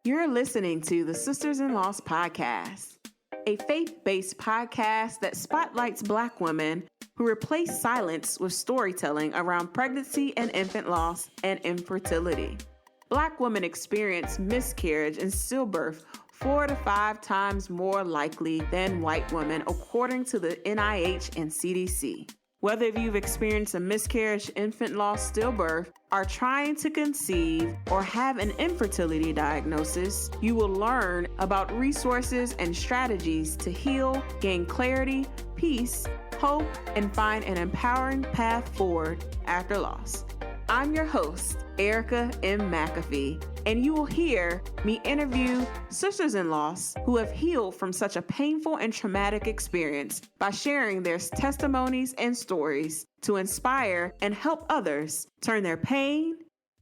You're listening to the Sisters-in-Laws podcast, a faith-based podcast that spotlights Black women who replace silence with storytelling around pregnancy and infant loss and infertility. Black women experience miscarriage and stillbirth 4 to 5 times more likely than white women, according to the NIH and CDC. Whether you've experienced a miscarriage, infant loss, stillbirth, are trying to conceive, or have an infertility diagnosis, you will learn about resources and strategies to heal, gain clarity, peace, hope, and find an empowering path forward after loss. I'm your host, Erica M. McAfee, and you will hear me interview sisters-in-laws who have healed from such a painful and traumatic experience by sharing their testimonies and stories to inspire and help others turn their pain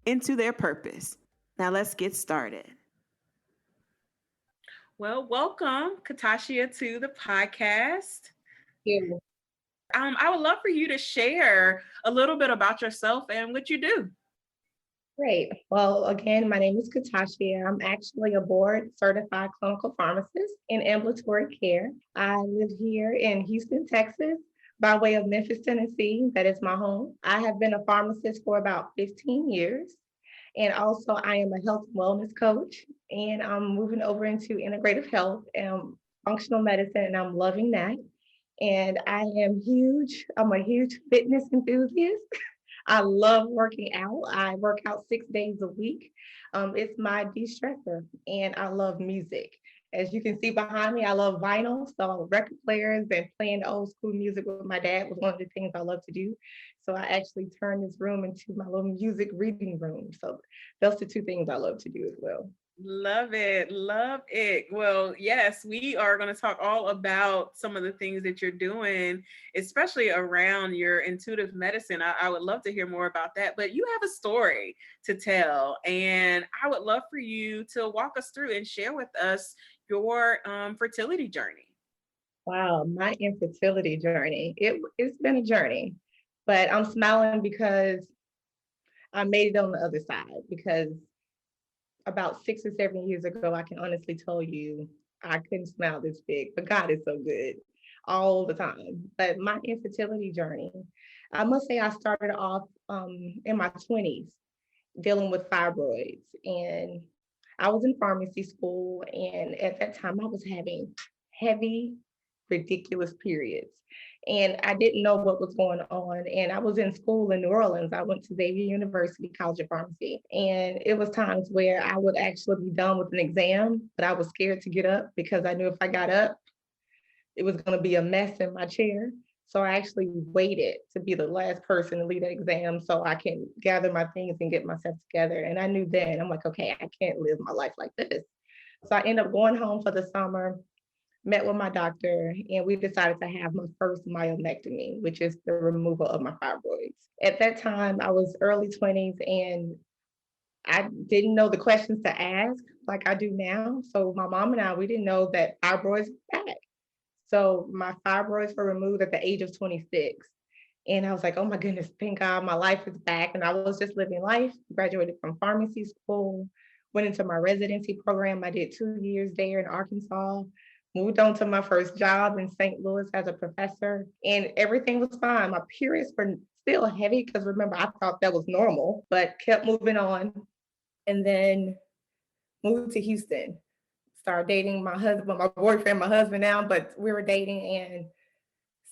into their purpose. Now let's get started. Well, welcome, Katashia, to the podcast. Thank you. I would love for you to share a little bit about yourself and what you do. Great. Well, again, my name is Katashia. I'm actually a board certified clinical pharmacist in ambulatory care. I live here in Houston, Texas, by way of Memphis, Tennessee. That is my home. I have been a pharmacist for about 15 years. And also I am a health and wellness coach, and I'm moving over into integrative health and functional medicine, and I'm loving that. And I'm a huge fitness enthusiast. I love working out. I work out 6 days a week. It's my de-stressor, and I love music. As you can see behind me, I love vinyl, so record players and playing old school music with my dad was one of the things I love to do. So I actually turned this room into my little music reading room. So those are 2 things I love to do as well. Love it. Love it. Well, yes, we are going to talk all about some of the things that you're doing, especially around your intuitive medicine. I would love to hear more about that, but you have a story to tell, and I would love for you to walk us through and share with us your fertility journey. Wow, my infertility journey. It's been a journey, but I'm smiling because I made it on the other side, because about 6 or 7 years ago, I can honestly tell you, I couldn't smile this big, but God is so good all the time. But my infertility journey, I must say I started off in my 20s dealing with fibroids. And I was in pharmacy school, and at that time I was having heavy, ridiculous periods. And I didn't know what was going on. And I was in school in New Orleans. I went to Xavier University College of Pharmacy. And it was times where I would actually be done with an exam, but I was scared to get up because I knew if I got up, it was going to be a mess in my chair. So I actually waited to be the last person to leave that exam so I can gather my things and get myself together. And I knew then, I'm like, okay, I can't live my life like this. So I ended up going home for the summer, met with my doctor, and we decided to have my first myomectomy, which is the removal of my fibroids. At that time, I was early 20s, and I didn't know the questions to ask like I do now. So my mom and I, we didn't know that fibroids were back. So my fibroids were removed at the age of 26. And I was like, oh my goodness, thank God my life is back. And I was just living life, graduated from pharmacy school, went into my residency program. I did 2 years there in Arkansas, moved on to my first job in St. Louis as a professor, and everything was fine. My periods were still heavy because remember, I thought that was normal, but kept moving on. And then moved to Houston, started dating my husband, my boyfriend, my husband now, but we were dating, and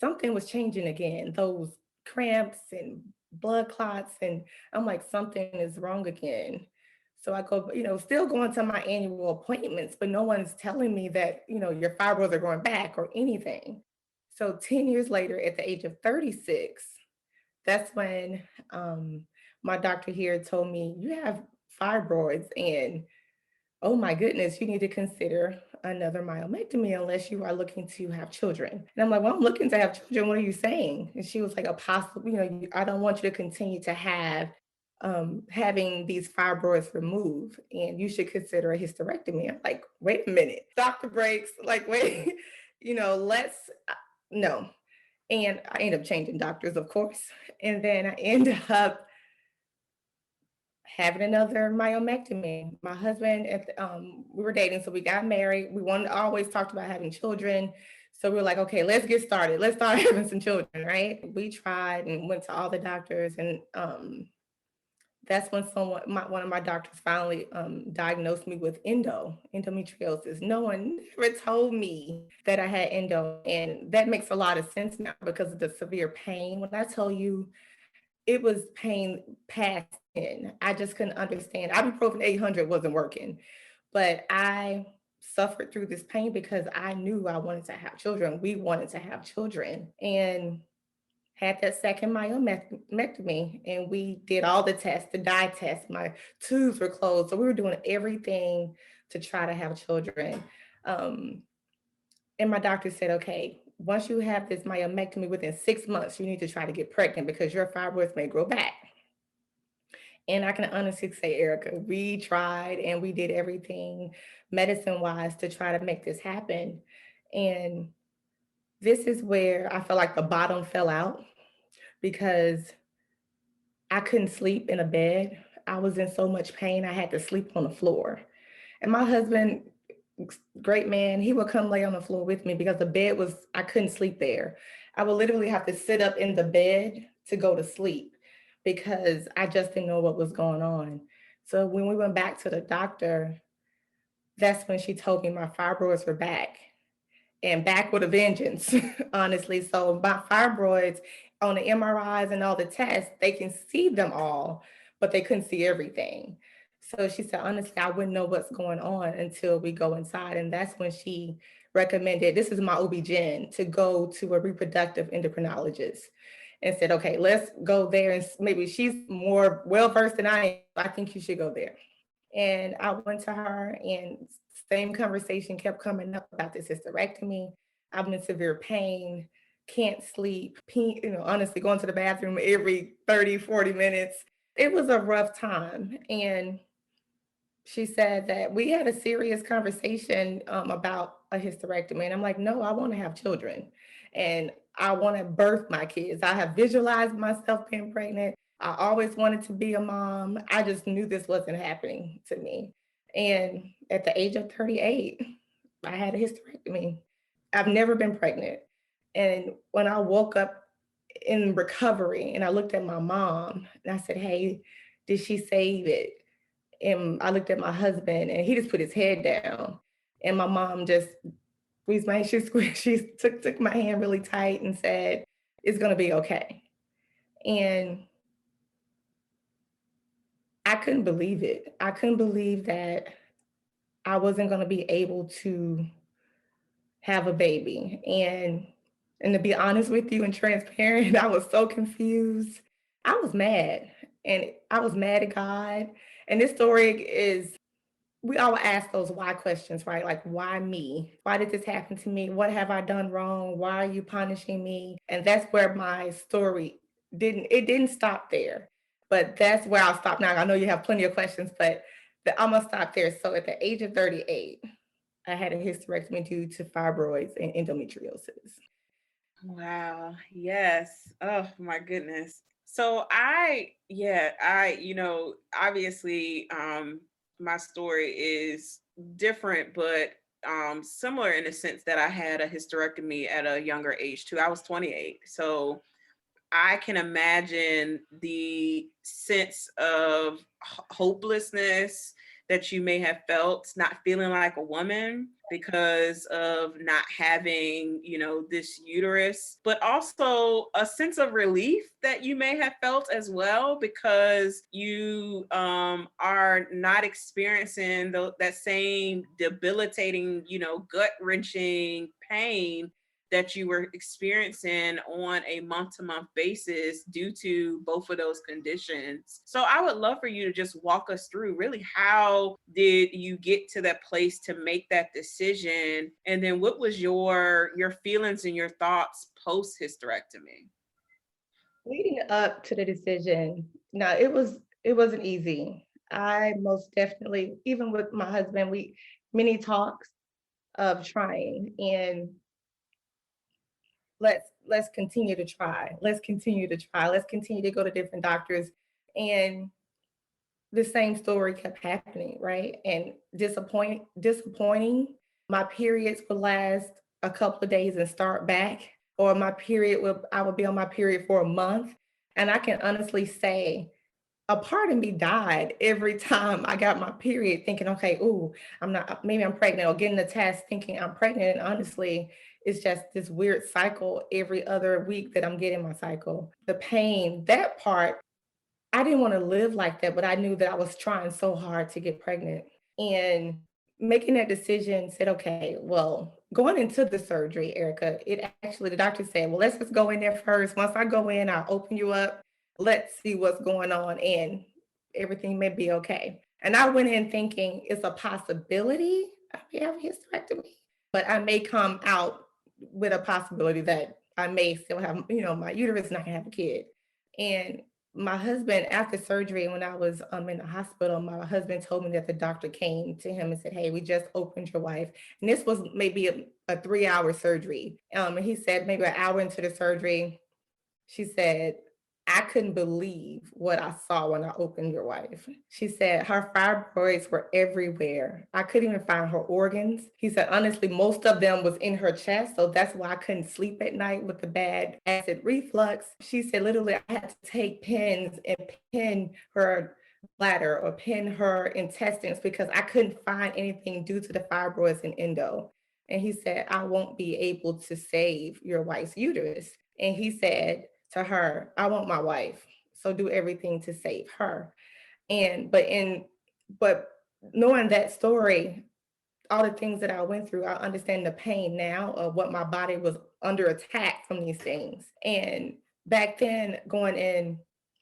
something was changing again. Those cramps and blood clots, and I'm like, something is wrong again. So I go, still going to my annual appointments, but no one's telling me that, your fibroids are going back or anything. So 10 years later, at the age of 36, that's when my doctor here told me, you have fibroids, and oh my goodness, you need to consider another myomectomy unless you are looking to have children. And I'm like, well, I'm looking to have children. What are you saying? And she was like, a possible, I don't want you to continue to have having these fibroids removed, and you should consider a hysterectomy. I'm like, wait a minute, stop the brakes. Like, wait, no. And I ended up changing doctors, of course. And then I ended up having another myomectomy. My husband, we were dating, so we got married. We wanted always talked about having children. So we were like, okay, let's get started. Let's start having some children, right? We tried and went to all the doctors, and that's when one of my doctors finally diagnosed me with endometriosis. No one ever told me that I had endo, and that makes a lot of sense now because of the severe pain. When I tell you, it was pain past 10. I just couldn't understand. Ibuprofen 800 wasn't working, but I suffered through this pain because I knew I wanted to have children. We wanted to have children, and had that second myomectomy, and we did all the tests, the dye test, my tubes were closed. So we were doing everything to try to have children. Um, and my doctor said, okay, once you have this myomectomy within 6 months, you need to try to get pregnant because your fibroids may grow back. And I can honestly say, Erica, we tried and we did everything medicine wise to try to make this happen. And this is where I felt like the bottom fell out because I couldn't sleep in a bed. I was in so much pain, I had to sleep on the floor. And my husband, great man, he would come lay on the floor with me because the bed was, I couldn't sleep there. I would literally have to sit up in the bed to go to sleep because I just didn't know what was going on. So when we went back to the doctor, that's when she told me my fibroids were back and back with a vengeance, honestly. So my fibroids on the MRIs and all the tests, they can see them all, but they couldn't see everything. So she said, honestly, I wouldn't know what's going on until we go inside. And that's when she recommended, this is my OB-GYN, to go to a reproductive endocrinologist and said, okay, let's go there. And maybe she's more well-versed than I am. I think you should go there. And I went to her, and same conversation kept coming up about this hysterectomy. I'm in severe pain, can't sleep, honestly, going to the bathroom every 30, 40 minutes. It was a rough time. And she said that we had a serious conversation about a hysterectomy. And I'm like, no, I want to have children. And I want to birth my kids. I have visualized myself being pregnant. I always wanted to be a mom. I just knew this wasn't happening to me. And at the age of 38, I had a hysterectomy. I've never been pregnant. And when I woke up in recovery and I looked at my mom and I said, hey, did she save it? And I looked at my husband and he just put his head down. And my mom just squeezed my hand. She took my hand really tight and said, it's going to be okay. And I couldn't believe it. I couldn't believe that I wasn't going to be able to have a baby. And to be honest with you and transparent, I was so confused. I was mad, and I was mad at God. And this story is, we all ask those why questions, right? Like, why me? Why did this happen to me? What have I done wrong? Why are you punishing me? And that's where my story didn't stop there. But that's where I'll stop now. I know you have plenty of questions, but I'm gonna stop there. So at the age of 38, I had a hysterectomy due to fibroids and endometriosis. Wow. Yes. Oh my goodness. So obviously, my story is different, but similar in the sense that I had a hysterectomy at a younger age too. I was 28. So I can imagine the sense of hopelessness that you may have felt, not feeling like a woman because of not having, this uterus, but also a sense of relief that you may have felt as well because you are not experiencing that same debilitating, gut wrenching pain that you were experiencing on a month-to-month basis due to both of those conditions. So I would love for you to just walk us through really how did you get to that place to make that decision? And then what was your feelings and your thoughts post hysterectomy? Leading up to the decision, no, it wasn't easy. I most definitely, even with my husband, we many talks of trying, and let's continue to try. Let's continue to try. Let's continue to go to different doctors. And the same story kept happening, right? And disappointing. My periods would last a couple of days and start back, or I would be on my period for a month. And I can honestly say a part of me died every time I got my period, thinking, okay, ooh, maybe I'm pregnant, or getting the test thinking I'm pregnant. And honestly, it's just this weird cycle every other week that I'm getting my cycle. The pain, that part, I didn't want to live like that, but I knew that I was trying so hard to get pregnant. And making that decision said, okay, well, going into the surgery, Erica, the doctor said, well, let's just go in there first. Once I go in, I'll open you up. Let's see what's going on, and everything may be okay. And I went in thinking it's a possibility I may have a hysterectomy, but I may come out with a possibility that I may still have, my uterus and I can have a kid. And my husband, after surgery, when I was in the hospital, my husband told me that the doctor came to him and said, hey, we just opened your wife. And this was maybe a 3-hour surgery. And he said maybe an hour into the surgery, she said, I couldn't believe what I saw when I opened your wife. She said her fibroids were everywhere. I couldn't even find her organs. He said, honestly, most of them was in her chest. So that's why I couldn't sleep at night with the bad acid reflux. She said, literally, I had to take pins and pin her bladder or pin her intestines because I couldn't find anything due to the fibroids and endo. And he said, I won't be able to save your wife's uterus. And he said to her, I want my wife. So do everything to save her. But knowing that story, all the things that I went through, I understand the pain now of what my body was under attack from these things. And back then, going in,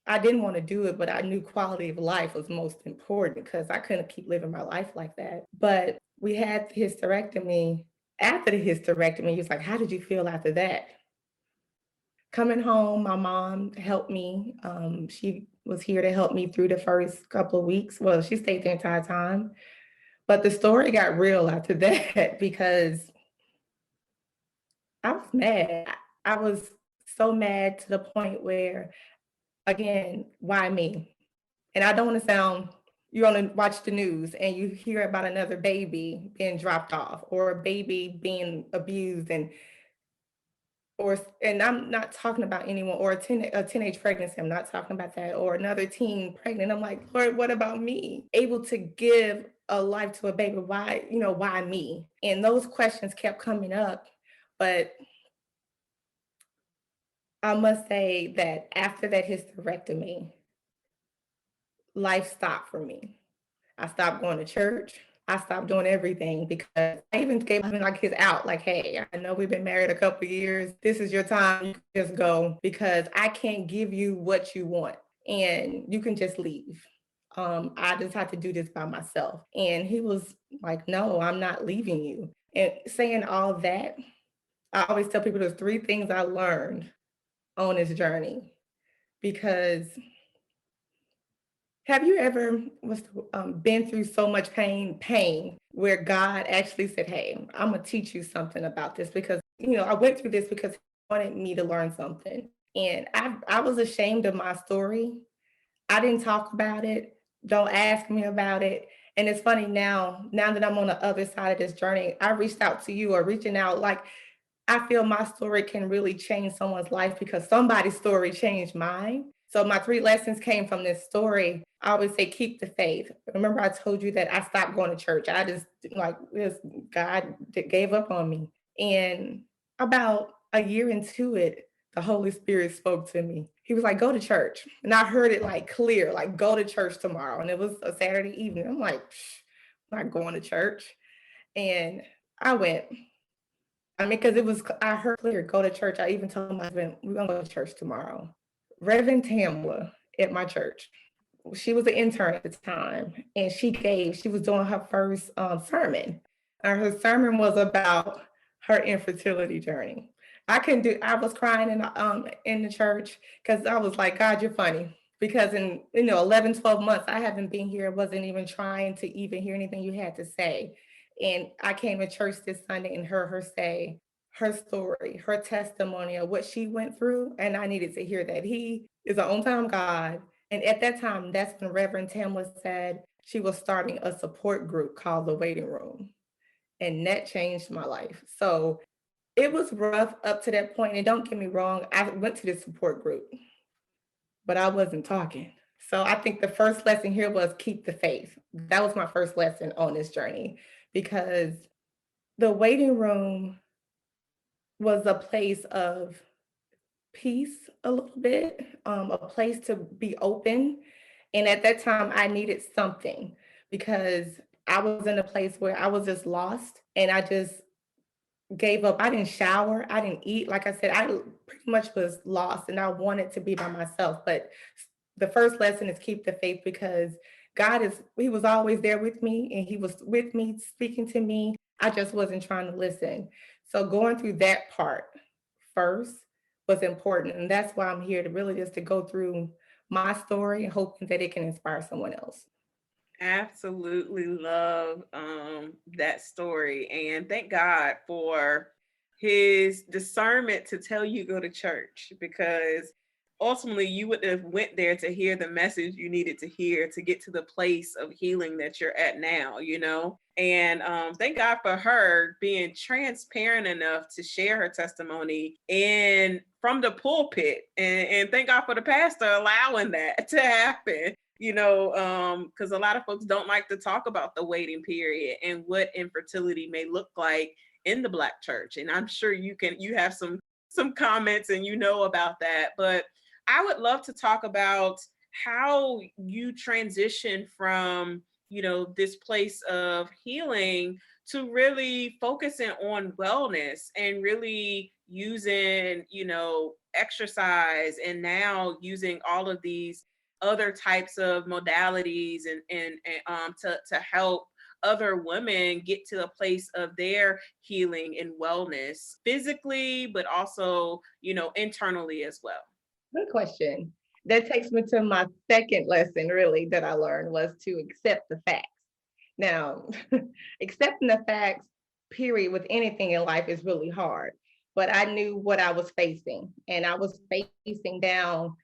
I didn't want to do it, but I knew quality of life was most important because I couldn't keep living my life like that. But we had the hysterectomy. After the hysterectomy, he was like, how did you feel after that? Coming home, my mom helped me. She was here to help me through the first couple of weeks. Well, she stayed the entire time. But the story got real after that because I was mad. I was so mad to the point where, again, why me? And I don't want to sound, you want to watch the news and you hear about another baby being dropped off or a baby being abused and I'm not talking about anyone or a teenage pregnancy. I'm not talking about that, or another teen pregnant. I'm like, Lord, what about me? Able to give a life to a baby. Why me? And those questions kept coming up. But I must say that after that hysterectomy, life stopped for me. I stopped going to church. I stopped doing everything because I even gave my kids out like, hey, I know we've been married a couple of years. This is your time. You can just go because I can't give you what you want and you can just leave. I just have to do this by myself. And he was like, no, I'm not leaving you. And saying all that, I always tell people there's 3 things I learned on this journey because have you ever been through so much pain, where God actually said, hey, I'm going to teach you something about this because, I went through this because he wanted me to learn something. And I was ashamed of my story. I didn't talk about it. Don't ask me about it. And it's funny now that I'm on the other side of this journey, I reached out to you or reaching out like, I feel my story can really change someone's life because somebody's story changed mine. So my 3 lessons came from this story. I always say, keep the faith. Remember, I told you that I stopped going to church. I just God gave up on me. And about a year into it, the Holy Spirit spoke to me. He was like, go to church. And I heard it like clear, like go to church tomorrow. And it was a Saturday evening. I'm like, I'm not going to church. And I went. I mean, because I heard clear, go to church. I even told my husband, we're going to go to church tomorrow. Reverend Tamla at my church, she was an intern at the time, and she was doing her first sermon. And her sermon was about her infertility journey. I was crying in the church because I was like, God, you're funny. Because in 11, 12 months, I haven't been here, wasn't even trying to even hear anything you had to say. And I came to church this Sunday and heard her say her story, her testimony of what she went through. And I needed to hear that He is an on-time God. And at that time, that's when Reverend Tamla said she was starting a support group called The Waiting Room. And that changed my life. So it was rough up to that point. And don't get me wrong, I went to this support group, but I wasn't talking. So I think the first lesson here was keep the faith. That was my first lesson on this journey, because the waiting room was a place of peace, a little bit, a place to be open. And at that time, I needed something because I was in a place where I was just lost and I just gave up. I didn't shower, I didn't eat. Like I said, I pretty much was lost and I wanted to be by myself. But the first lesson is keep the faith, because He was always there with me and He was with me, speaking to me. I just wasn't trying to listen. So going through that part first was important. And that's why I'm here to really just to go through my story and hoping that it can inspire someone else. Absolutely love that story, and thank God for his discernment to tell you go to church, because ultimately you would have went there to hear the message you needed to hear to get to the place of healing that you're at now, you know. And thank God for her being transparent enough to share her testimony in from the pulpit, and thank God for the pastor allowing that to happen, you know, because a lot of folks don't like to talk about the waiting period and what infertility may look like in the Black church. And I'm sure you have some comments and you know about that. But I would love to talk about how you transition from, you know, this place of healing to really focusing on wellness and really using, you know, exercise, and now using all of these other types of modalities and to help other women get to a place of their healing and wellness physically, but also, you know, internally as well. Good question. That takes me to my second lesson, really, that I learned was to accept the facts. Now, accepting the facts, period, with anything in life is really hard. But I knew what I was facing, and I was facing down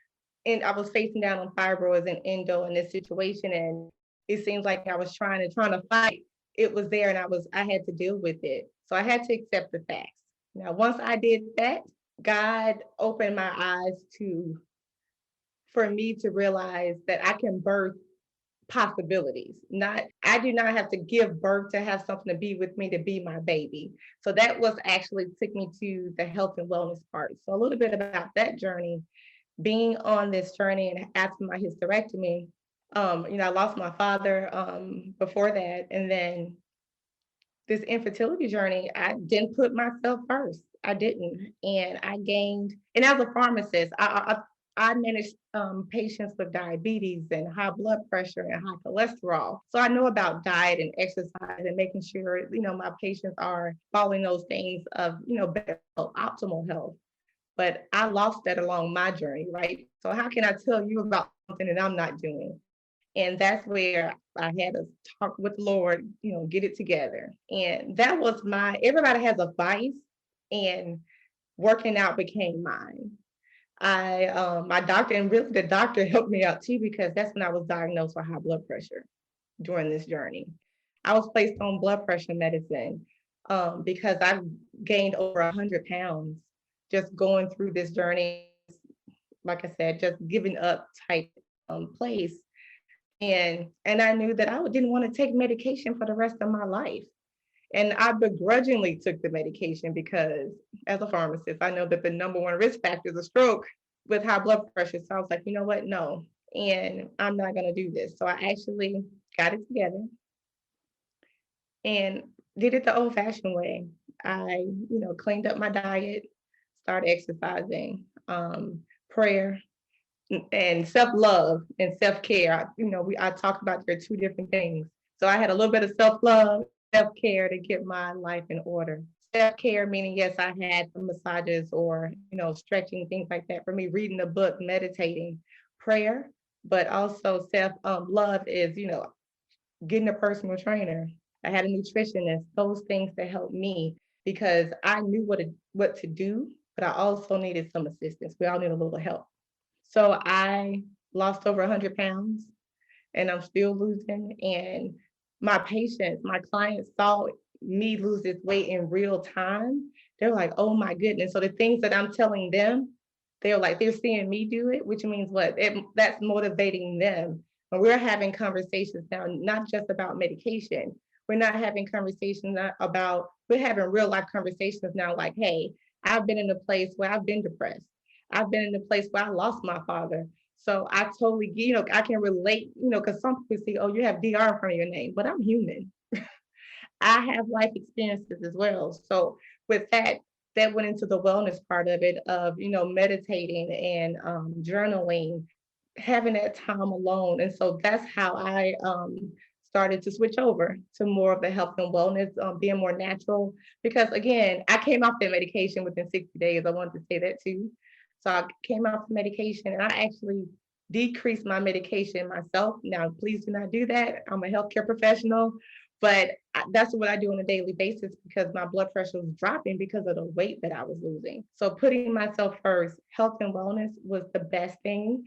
on fibroids and endo in this situation, and it seems like I was trying to fight. It was there, and I had to deal with it. So I had to accept the facts. Now, once I did that, God opened my eyes to for me to realize that I can birth possibilities. Not I do not have to give birth to have something to be with me to be my baby. So that was actually took me to the health and wellness part. So a little bit about that journey, being on this journey and after my hysterectomy, I lost my father before that, and then this infertility journey, I didn't put myself first. I didn't, and I gained. And as a pharmacist, I manage patients with diabetes and high blood pressure and high cholesterol. So I know about diet and exercise and making sure my patients are following those things of better health, optimal health. But I lost that along my journey, right? So how can I tell you about something that I'm not doing? And that's where I had to talk with the Lord, get it together. And that was everybody has a vice, and working out became mine. My doctor, and really the doctor helped me out too, because that's when I was diagnosed with high blood pressure during this journey. I was placed on blood pressure medicine because I gained over 100 pounds just going through this journey. Like I said, just giving up type place. And I knew that I didn't want to take medication for the rest of my life. And I begrudgingly took the medication because as a pharmacist, I know that the number one risk factor is a stroke with high blood pressure. So I was like, you know what? No. And I'm not going to do this. So I actually got it together and did it the old fashioned way. I, cleaned up my diet, started exercising, prayer, and self-love and self-care. I talk about there are two different things. So I had a little bit of self-love, self-care to get my life in order. Self-care meaning, yes, I had some massages or, stretching, things like that. For me, reading a book, meditating, prayer, but also self-love is, getting a personal trainer. I had a nutritionist, those things that helped me because I knew what to do, but I also needed some assistance. We all need a little help. So I lost over 100 pounds, and I'm still losing. And my patients, my clients saw me lose this weight in real time. They're like, oh my goodness. So the things that I'm telling them, they're seeing me do it, which means what? That's motivating them. And we're having conversations now, not just about medication. We're not having conversations about, we're having real life conversations now, like, hey, I've been in a place where I've been depressed. I've been in a place where I lost my father. So I totally, I can relate, because some people say, oh, you have DR in front of your name, but I'm human. I have life experiences as well. So with that, that went into the wellness part of it, of, meditating and journaling, having that time alone. And so that's how I started to switch over to more of the health and wellness, being more natural. Because again, I came off the medication within 60 days. I wanted to say that too. So I came off the medication and I actually decreased my medication myself. Now, please do not do that. I'm a healthcare professional, but that's what I do on a daily basis because my blood pressure was dropping because of the weight that I was losing. So putting myself first, health and wellness was the best thing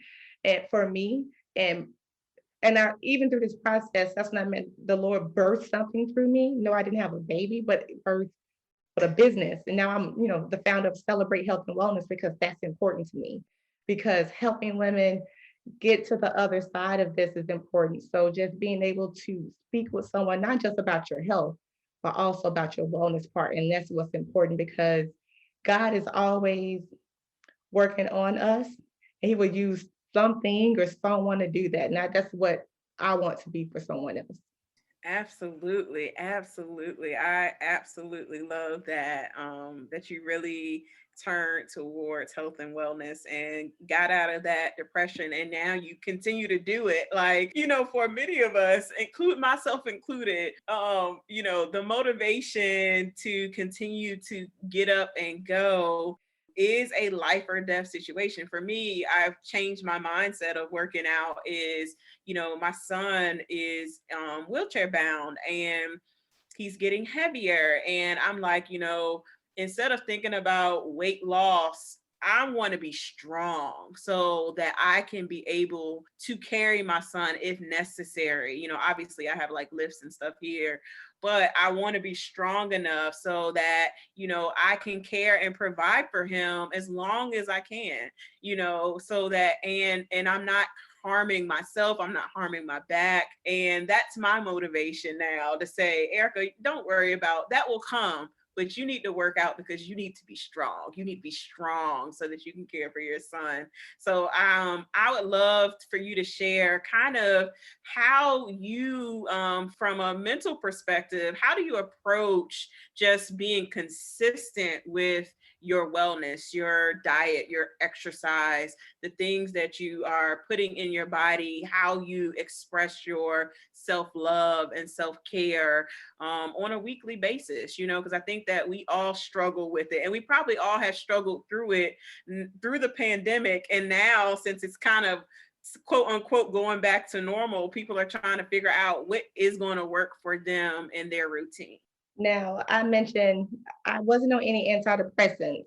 for me. And I, even through this process, that's when I meant the Lord birthed something through me. No, I didn't have a baby, but birthed a business. And now I'm, the founder of Celebrate Health and Wellness because that's important to me. Because helping women get to the other side of this is important. So just being able to speak with someone, not just about your health, but also about your wellness part. And that's what's important because God is always working on us. And he will use something or someone to do that. Now that's what I want to be for someone else. Absolutely, absolutely. I absolutely love that that you really turned towards health and wellness and got out of that depression and now you continue to do it. Like, for many of us, include myself included, the motivation to continue to get up and go is a life or death situation. For me, I've changed my mindset of working out is, my son is wheelchair bound and he's getting heavier. And I'm like, instead of thinking about weight loss, I want to be strong so that I can be able to carry my son if necessary. Obviously I have like lifts and stuff here, but I want to be strong enough so that, I can care and provide for him as long as I can, so that, and I'm not harming myself. I'm not harming my back. And that's my motivation now to say, Erica, don't worry about that, will come, but you need to work out because you need to be strong. You need to be strong so that you can care for your son. So I would love for you to share kind of how you, from a mental perspective, how do you approach just being consistent with your wellness, your diet, your exercise, the things that you are putting in your body, how you express your self-love and self-care on a weekly basis, because I think that we all struggle with it and we probably all have struggled through it through the pandemic. And now, since it's kind of quote unquote going back to normal, people are trying to figure out what is going to work for them in their routine. Now, I mentioned I wasn't on any antidepressants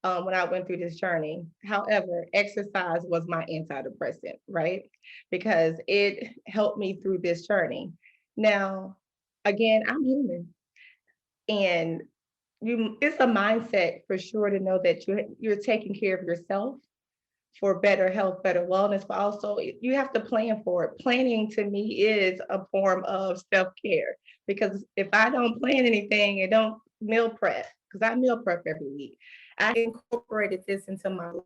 when I went through this journey. However, exercise was my antidepressant, right? Because it helped me through this journey. Now, again, I'm human, and it's a mindset for sure to know that you're taking care of yourself for better health, better wellness, but also you have to plan for it. Planning to me is a form of self-care because if I don't plan anything and don't meal prep, because I meal prep every week, I incorporated this into my life.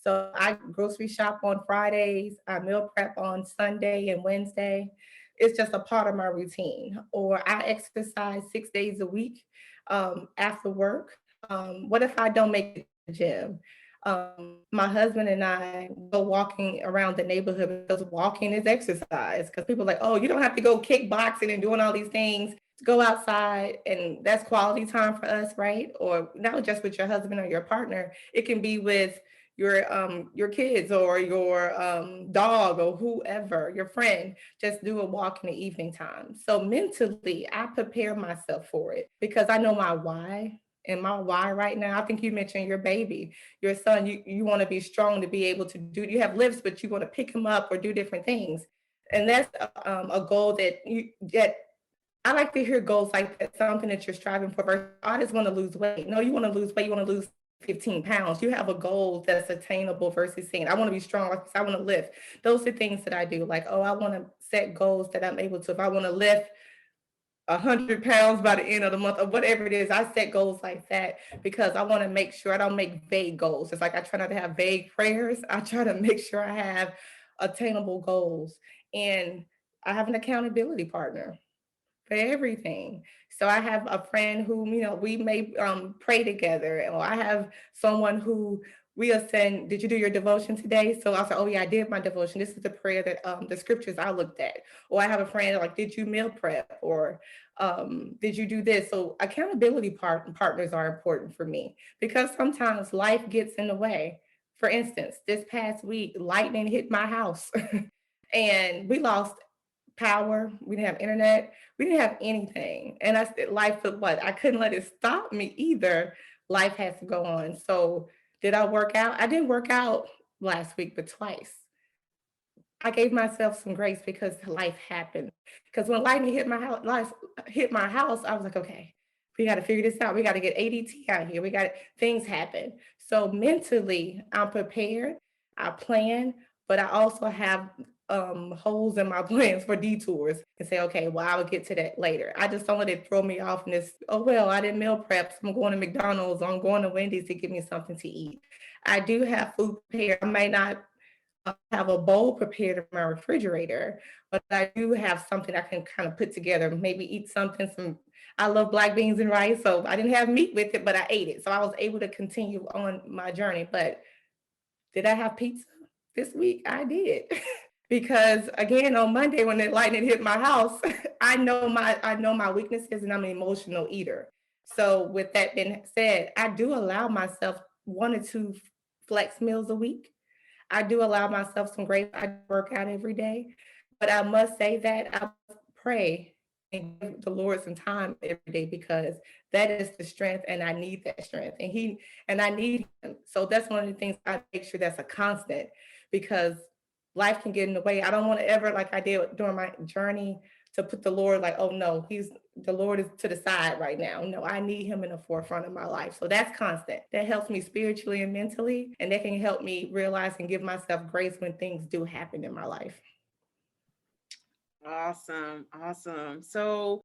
So I grocery shop on Fridays, I meal prep on Sunday and Wednesday. It's just a part of my routine. Or I exercise 6 days a week after work. What if I don't make it to the gym? My husband and I go walking around the neighborhood because walking is exercise. Because people are like, oh, you don't have to go kickboxing and doing all these things. Go outside, and that's quality time for us, right? Or not just with your husband or your partner. It can be with your kids or your dog or whoever, your friend. Just do a walk in the evening time. So mentally, I prepare myself for it because I know my why. And my why right now, I think you mentioned your baby, your son, you want to be strong to be able to do, you have lifts, but you want to pick him up or do different things. And that's a goal that I like to hear goals like that, something that you're striving for. Versus, I just want to lose weight. No, you want to lose weight, you want to lose 15 pounds. You have a goal that's attainable versus saying, I want to be strong, like I want to lift. Those are things that I do. Like, oh, I want to set goals that I'm able to. If I want to lift 100 pounds by the end of the month or whatever it is, I set goals like that because I want to make sure I don't make vague goals. It's like I try not to have vague prayers. I try to make sure I have attainable goals. And I have an accountability partner for everything. So I have a friend who, we may pray together, or I have someone who we are saying, did you do your devotion today? So I'll say, oh yeah, I did my devotion. This is the prayer that the scriptures I looked at. Or I have a friend like, did you meal prep? Or did you do this? So accountability partners are important for me because sometimes life gets in the way. For instance, this past week, lightning hit my house and we lost power. We didn't have internet. We didn't have anything. And I said, life was what? I couldn't let it stop me either. Life has to go on. So did I work out? I didn't work out last week, but twice. I gave myself some grace because life happened. Because when lightning hit my house, life hit my house, I was like, okay, we got to figure this out. We got to get ADT out here. Things happen. So mentally, I'm prepared. I plan, but I also have holes in my plans for detours and say, okay, well, I will get to that later. I just don't let it throw me off in this, oh, well, I didn't meal prep. So I'm going to McDonald's or I'm going to Wendy's to get me something to eat. I do have food prepared. I may not have a bowl prepared in my refrigerator, but I do have something I can kind of put together, maybe eat something, I love black beans and rice, so I didn't have meat with it, but I ate it. So I was able to continue on my journey. But did I have pizza this week? I did. Because again, on Monday when the lightning hit my house, I know my weaknesses and I'm an emotional eater. So with that being said, I do allow myself 1 or 2 flex meals a week. I do allow myself some grace. I work out every day, but I must say that I pray and give the Lord some time every day because that is the strength, and I need that strength, and I need Him. So that's one of the things I make sure that's a constant because life can get in the way. I don't want to ever, like I did during my journey, to put the Lord like, oh no, the Lord is to the side right now. No, I need Him in the forefront of my life. So that's constant. That helps me spiritually and mentally, and that can help me realize and give myself grace when things do happen in my life. Awesome. Awesome. So,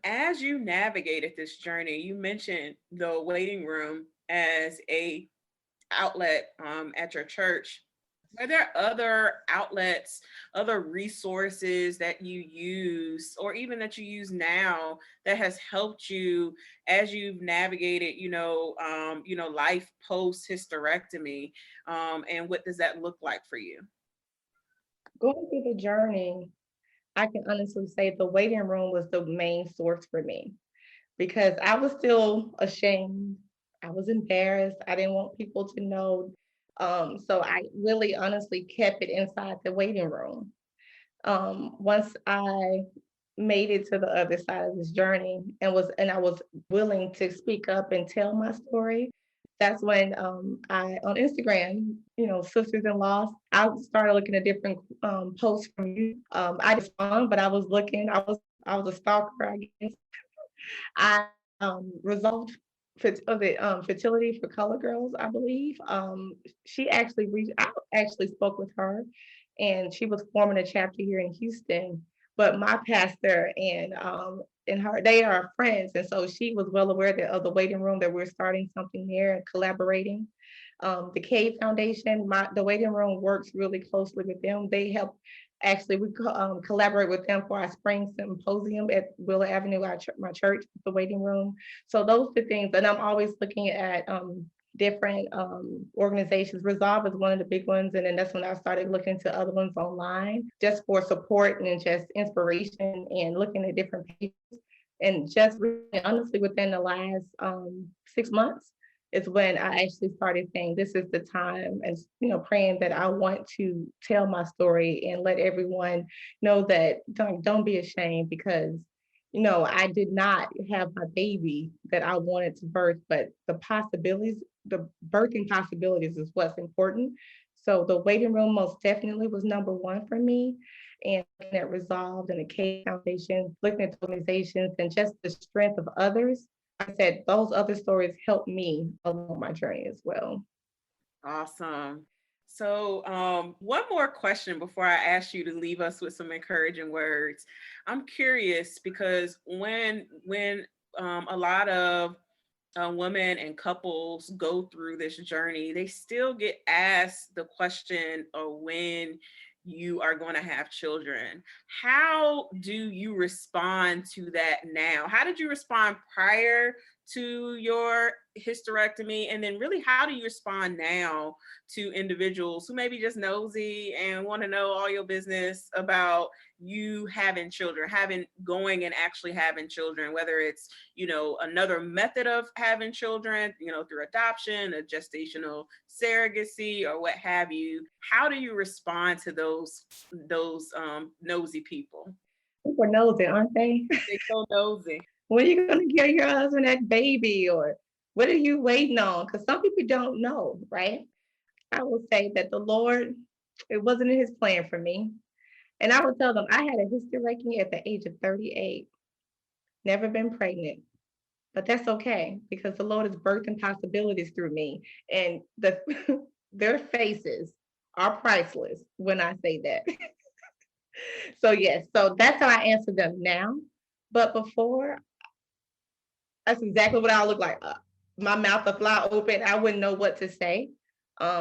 as you navigated this journey, you mentioned the waiting room as a outlet at your church. Are there other outlets, other resources that you use, or even that you use now that has helped you as you've navigated, life post hysterectomy, and what does that look like for you? Going through the journey, I can honestly say the waiting room was the main source for me because I was still ashamed. I was embarrassed. I didn't want people to know. So I really honestly kept it inside the waiting room. Once I made it to the other side of this journey and I was willing to speak up and tell my story, that's when I on Instagram, Sisters in Loss, I started looking at different posts from you. I just found, but I was looking, I was a stalker, I guess. I resolved fertility for color girls, I believe. I actually spoke with her, and she was forming a chapter here in Houston. But my pastor and her, they are friends, and so she was well aware of the waiting room that we're starting something there and collaborating. The Cave Foundation, the waiting room works really closely with them. They help. Actually, we collaborate with them for our spring symposium at Willow Avenue, my church, the waiting room. So those are the things, and I'm always looking at different organizations. Resolve is one of the big ones, and then that's when I started looking to other ones online just for support and just inspiration and looking at different pages. And just really honestly, within the last 6 months, is when I actually started saying this is the time, and praying that I want to tell my story and let everyone know that don't be ashamed because I did not have my baby that I wanted to birth, but the birthing possibilities is what's important. So the waiting room most definitely was number one for me. And it resolved and the K Foundation, looking at organizations and just the strength of others. I said those other stories helped me along my journey as well. Awesome. So, one more question before I ask you to leave us with some encouraging words. I'm curious because when a lot of women and couples go through this journey, they still get asked the question of when you are going to have children. How do you respond to that now? How did you respond prior to your hysterectomy? And then, really, how do you respond now to individuals who may be just nosy and want to know all your business about you having children, going and actually having children, whether it's, another method of having children, through adoption, a gestational surrogacy, or what have you? How do you respond to those nosy people? People are nosy, aren't they? They're so nosy. When are you going to give your husband that baby? Or what are you waiting on? Because some people don't know, right? I will say that the Lord, it wasn't in his plan for me. And I would tell them I had a hysterectomy at the age of 38, never been pregnant. But that's okay because the Lord is birthing possibilities through me. And their faces are priceless when I say that. So yes, so that's how I answer them now. But before, that's exactly what I look like. My mouth would fly open. I wouldn't know what to say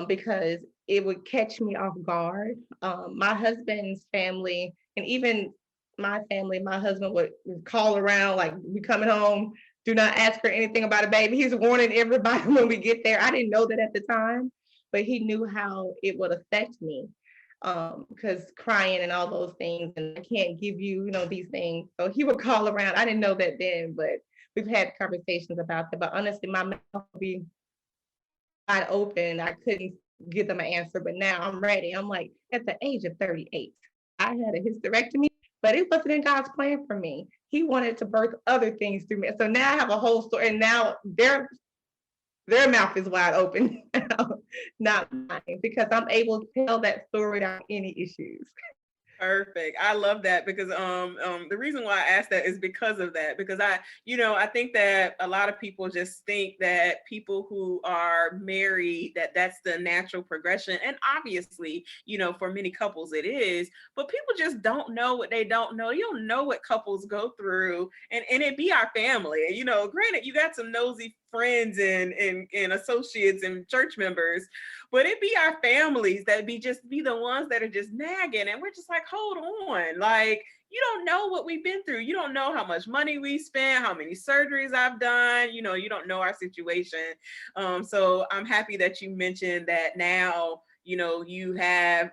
because it would catch me off guard. My husband's family and even my family, my husband would call around like, "We coming home. Do not ask her anything about a baby." He's warning everybody when we get there. I didn't know that at the time, but he knew how it would affect me because crying and all those things, and I can't give you, these things. So he would call around. I didn't know that then, but we've had conversations about that. But honestly, my mouth would be wide open. I couldn't give them an answer, but now I'm ready. I'm like, at the age of 38, I had a hysterectomy, but it wasn't in God's plan for me. He wanted to birth other things through me. So now I have a whole story, and now their mouth is wide open, not mine, because I'm able to tell that story without any issues. Perfect. I love that because the reason why I asked that is because of that. Because I think that a lot of people just think that people who are married, that's the natural progression. And obviously, for many couples it is, but people just don't know what they don't know. You don't know what couples go through, and it be our family. Granted, you got some nosy friends and associates and church members, but it be our families that be the ones that are just nagging, and we're just like, hold on, like, you don't know what we've been through. You don't know how much money we spent, how many surgeries I've done. You don't know our situation. So I'm happy that you mentioned that now. You have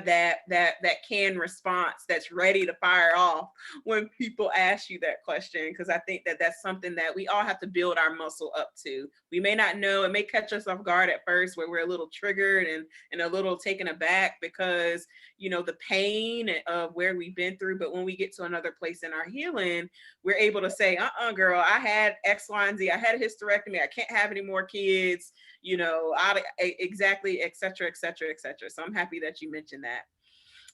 that canned response that's ready to fire off when people ask you that question, because I think that that's something that we all have to build our muscle up to. We may not know, it may catch us off guard at first where we're a little triggered and a little taken aback because the pain of where we've been through. But when we get to another place in our healing, we're able to say, girl, I had X, Y, and Z. I had a hysterectomy. I can't have any more kids, exactly, et cetera, et cetera, et cetera. So I'm happy that you mentioned that.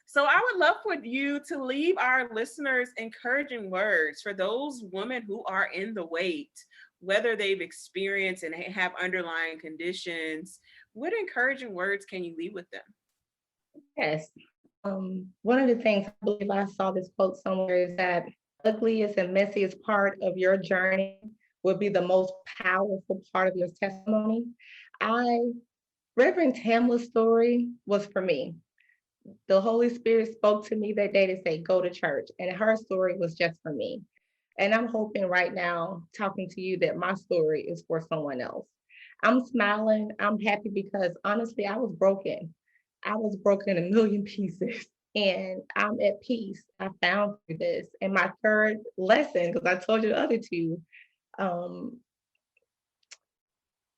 So I would love for you to leave our listeners encouraging words for those women who are in the wait, whether they've experienced and have underlying conditions. What encouraging words can you leave with them? Yes. One of the things I believe I saw this quote somewhere is that ugliest and messiest part of your journey will be the most powerful part of your testimony. Reverend Tamla's story was for me. The Holy Spirit spoke to me that day to say, go to church. And her story was just for me. And I'm hoping right now, talking to you, that my story is for someone else. I'm smiling. I'm happy because honestly, I was broken. I was broken in a million pieces. And I'm at peace. I found through this. And my third lesson, because I told you the other two, um,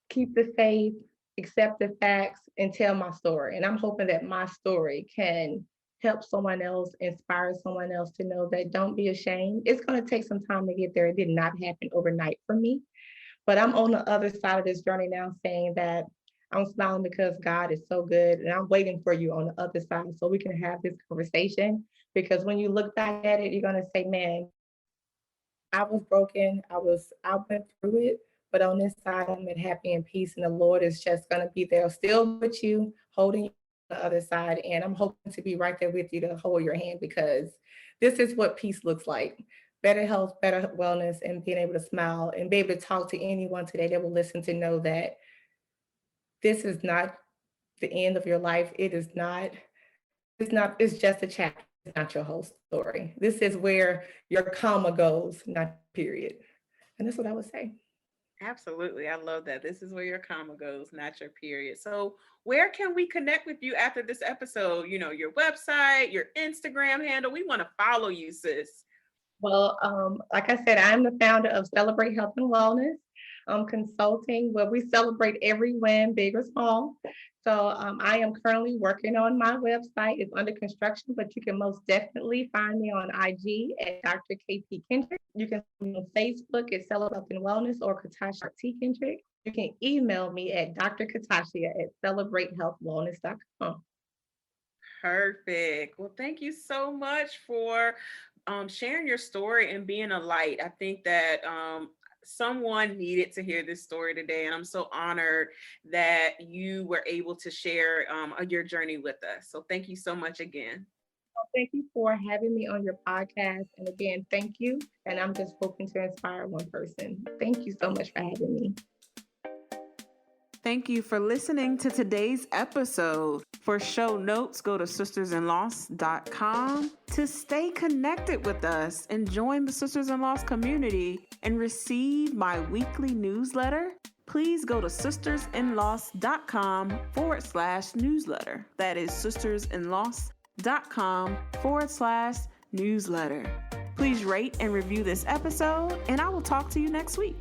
keep the faith, accept the facts, and tell my story. And I'm hoping that my story can help someone else, inspire someone else to know that don't be ashamed. It's going to take some time to get there. It did not happen overnight for me, but I'm on the other side of this journey now saying that I'm smiling because God is so good and I'm waiting for you on the other side so we can have this conversation. Because when you look back at it, you're going to say, man, I was broken. I went through it, but on this side, I'm at happy and peace. And the Lord is just going to be there still with you, holding you on the other side. And I'm hoping to be right there with you to hold your hand because this is what peace looks like. Better health, better wellness, and being able to smile and be able to talk to anyone today that will listen to know that this is not the end of your life. It's just a chapter. It's not your whole story. This is where your comma goes, not period. And that's what I would say. Absolutely. I love that. This is where your comma goes, not your period. So, where can we connect with you after this episode? Your website, your Instagram handle. We want to follow you, sis. Well, like I said, I'm the founder of Celebrate Health and Wellness Consulting, where we celebrate every win, big or small. So I am currently working on my website. It's under construction, but you can most definitely find me on IG at Dr. KP Kendrick. You can find me on Facebook at Celebrate Health and Wellness or Katashia Kendrick. You can email me at drkatashia at celebratehealthwellness.com. Perfect. Well, thank you so much for sharing your story and being a light. I think that someone needed to hear this story today, and I'm so honored that you were able to share your journey with us. So thank you so much again. Thank you for having me on your podcast. And again, thank you. And I'm just hoping to inspire one person. Thank you so much for having me. Thank you for listening to today's episode. For show notes, go to sistersinloss.com. To stay connected with us and join the Sisters in Loss community and receive my weekly newsletter, please go to sistersinloss.com/newsletter. That is sistersinloss.com/newsletter. Please rate and review this episode, and I will talk to you next week.